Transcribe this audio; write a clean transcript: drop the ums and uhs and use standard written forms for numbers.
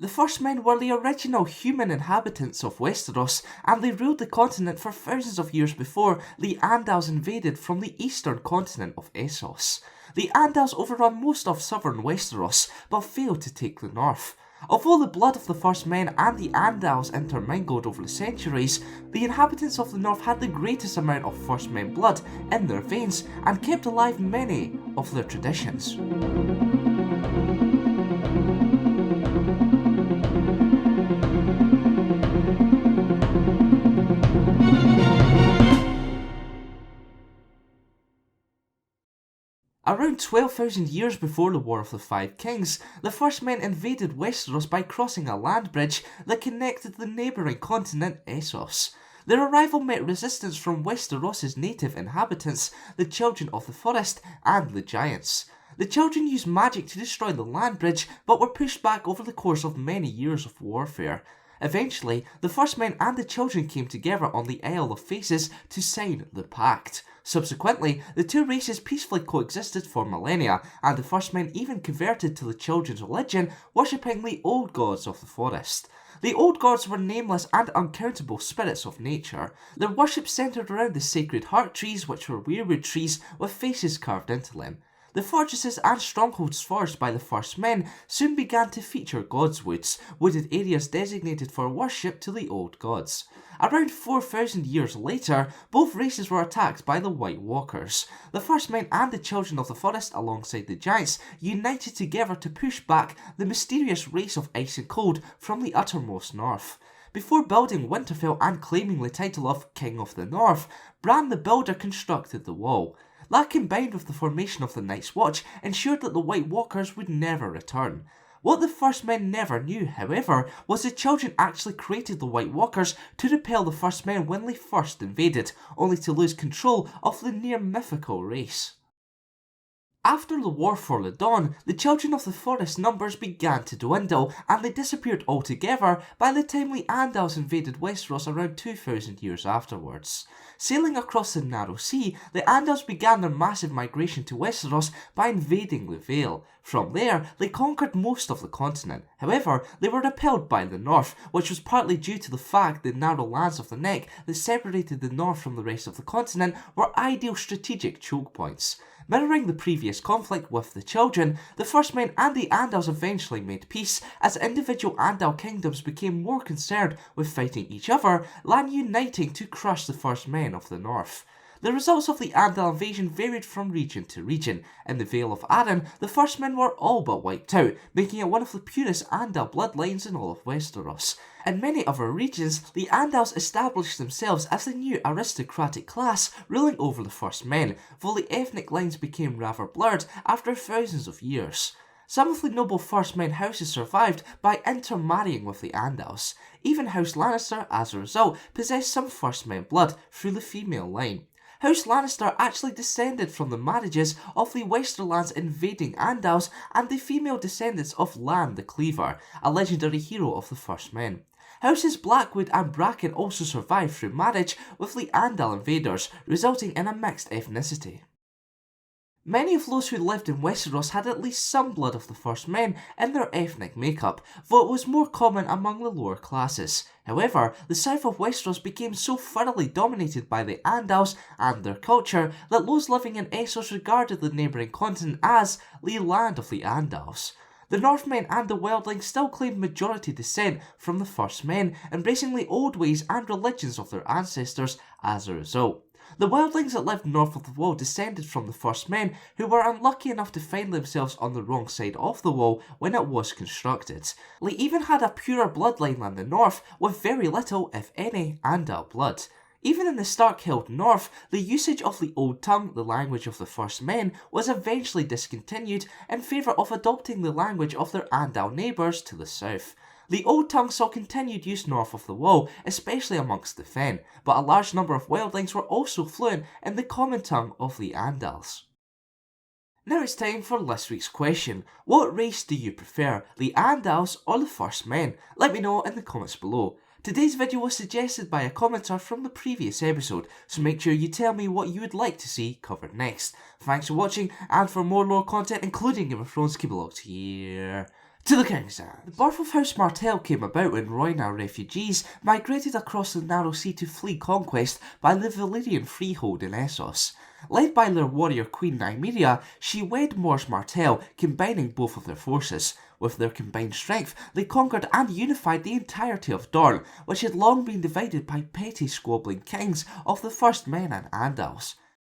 The First Men were the original human inhabitants of Westeros, and they ruled the continent for thousands of years before the Andals invaded from the eastern continent of Essos. The Andals overrun most of southern Westeros, but failed to take the north. Although the blood of the First Men and the Andals intermingled over the centuries, the inhabitants of the north had the greatest amount of First Men blood in their veins and kept alive many of their traditions. Around 12,000 years before the War of the Five Kings, the First Men invaded Westeros by crossing a land bridge that connected the neighbouring continent Essos. Their arrival met resistance from Westeros' native inhabitants, the Children of the Forest, and the Giants. The Children used magic to destroy the land bridge, but were pushed back over the course of many years of warfare. Eventually, the First Men and the Children came together on the Isle of Faces to sign the pact. Subsequently, the two races peacefully coexisted for millennia, and the First Men even converted to the Children's religion, worshipping the old gods of the forest. The old gods were nameless and uncountable spirits of nature. Their worship centred around the sacred heart trees, which were weirwood trees with faces carved into them. The fortresses and strongholds forged by the First Men soon began to feature gods' woods, wooded areas designated for worship to the old gods. Around 4,000 years later, both races were attacked by the White Walkers. The First Men and the Children of the Forest, alongside the Giants, united together to push back the mysterious race of ice and cold from the uttermost north. Before building Winterfell and claiming the title of King of the North, Bran the Builder constructed the wall. That, combined with the formation of the Night's Watch, ensured that the White Walkers would never return. What the First Men never knew, however, was the Children actually created the White Walkers to repel the First Men when they first invaded, only to lose control of the near-mythical race. After the War for the Dawn, the Children of the Forest numbers began to dwindle, and they disappeared altogether by the time the Andals invaded Westeros around 2,000 years afterwards. Sailing across the Narrow Sea, the Andals began their massive migration to Westeros by invading the Vale. From there, they conquered most of the continent. However, they were repelled by the north, which was partly due to the fact the narrow lands of the neck that separated the north from the rest of the continent were ideal strategic choke points. Mirroring the previous conflict with the Children, the First Men and the Andals eventually made peace as individual Andal kingdoms became more concerned with fighting each other than uniting to crush the First Men of the North. The results of the Andal invasion varied from region to region. In the Vale of Arryn, the First Men were all but wiped out, making it one of the purest Andal bloodlines in all of Westeros. In many other regions, the Andals established themselves as the new aristocratic class ruling over the First Men, though the ethnic lines became rather blurred after thousands of years. Some of the noble First Men houses survived by intermarrying with the Andals. Even House Lannister, as a result, possessed some First Men blood through the female line. House Lannister actually descended from the marriages of the Westerlands invading Andals and the female descendants of Lan the Cleaver, a legendary hero of the First Men. Houses Blackwood and Bracken also survived through marriage with the Andal invaders, resulting in a mixed ethnicity. Many of those who lived in Westeros had at least some blood of the First Men in their ethnic makeup, though it was more common among the lower classes. However, the south of Westeros became so thoroughly dominated by the Andals and their culture that those living in Essos regarded the neighbouring continent as the land of the Andals. The Northmen and the Wildlings still claimed majority descent from the First Men, embracing the old ways and religions of their ancestors as a result. The Wildlings that lived north of the wall descended from the First Men, who were unlucky enough to find themselves on the wrong side of the wall when it was constructed. They even had a purer bloodline than the north, with very little, if any, Andal blood. Even in the Stark-held north, the usage of the Old Tongue, the language of the First Men, was eventually discontinued in favour of adopting the language of their Andal neighbours to the south. The Old Tongue saw continued use north of the wall, especially amongst the Fen, but a large number of Wildlings were also fluent in the common tongue of the Andals. Now it's time for this week's question. What race do you prefer, the Andals or the First Men? Let me know in the comments below. Today's video was suggested by a commenter from the previous episode, so make sure you tell me what you would like to see covered next. Thanks for watching, and for more lore content including Game of Thrones, keep it locked here To the King's End. The birth of House Martell came about when Rhoynar refugees migrated across the narrow sea to flee conquest by the Valyrian freehold in Essos. Led by their warrior queen Nymeria, she wed Mors Martell, combining both of their forces. With their combined strength, they conquered and unified the entirety of Dorne, which had long been divided by petty squabbling kings of the First Men and Andals.